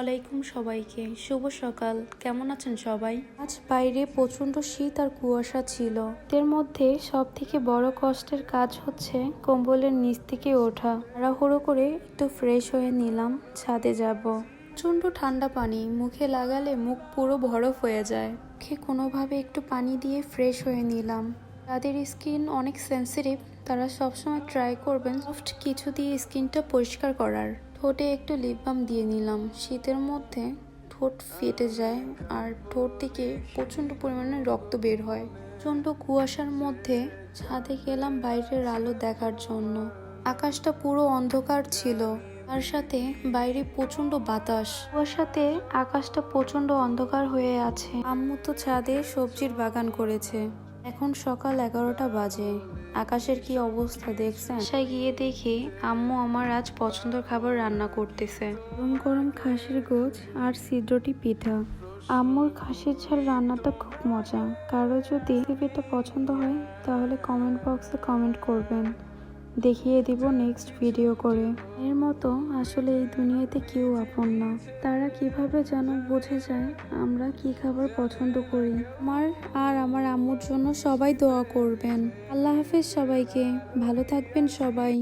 আলাইকুম সবাইকে, শুভ সকাল। কেমন আছেন সবাই? আজ বাইরে প্রচন্ড শীত আর কুয়াশা ছিল। এর মধ্যে সব থেকে বড় কষ্টের কাজ হচ্ছে কম্বলের নিচ থেকে ওঠা। তাড়াহুড়ো করে একটু ফ্রেশ হয়ে নিলাম, ছাদে যাব। প্রচন্ড ঠান্ডা পানি মুখে লাগালে মুখ পুরো বরফ হয়ে যায়। মুখে কোনোভাবে একটু পানি দিয়ে ফ্রেশ হয়ে নিলাম। যাদের স্কিন অনেক সেন্সিটিভ তারা সবসময় ট্রাই করবেন সফট কিছু দিয়ে স্কিনটা পরিষ্কার করার। ঠোঁটে একটু লিপ বাম দিয়ে নিলাম। শীতের মধ্যে ঠোঁট ফেটে যায় আর ঠোঁট থেকে প্রচন্ড পরিমাণে রক্ত বের হয়। প্রচন্ড কুয়াশার মধ্যে ছাদে গেলাম বাইরের আলো দেখার জন্য। আকাশটা পুরো অন্ধকার ছিল, তার সাথে বাইরে প্রচন্ড বাতাস। কুয়াশাতে আকাশটা প্রচন্ড অন্ধকার হয়ে আছে। আম্মু তো ছাদে সবজির বাগান করেছে। এখন সকাল 11টা বাজে। আকাশের কি অবস্থা দেখছেন? বাসায় গিয়ে দেখি আম্মু আমার আজ পছন্দের খাবার রান্না করতেছে। গরম গরম খাসির গোছ আর ছিদ্রটি পিঠা। আম্মুর খাসির ঝাল রান্নাটা খুব মজা। কারো যদি রেসিপিটা পছন্দ হয় তাহলে কমেন্ট বক্সে কমেন্ট করবেন, দেখিয়ে দিব নেক্সট ভিডিও করে। এর মতো আসলে এই দুনিয়াতে কেউ আপন না। তারা কিভাবে যেন বুঝে যায় আমরা কি খাবার পছন্দ করি। আমার আর আমার আম্মুর জন্য সবাই দোয়া করবেন। আল্লাহ হাফেজ সবাইকে, ভালো থাকবেন সবাই।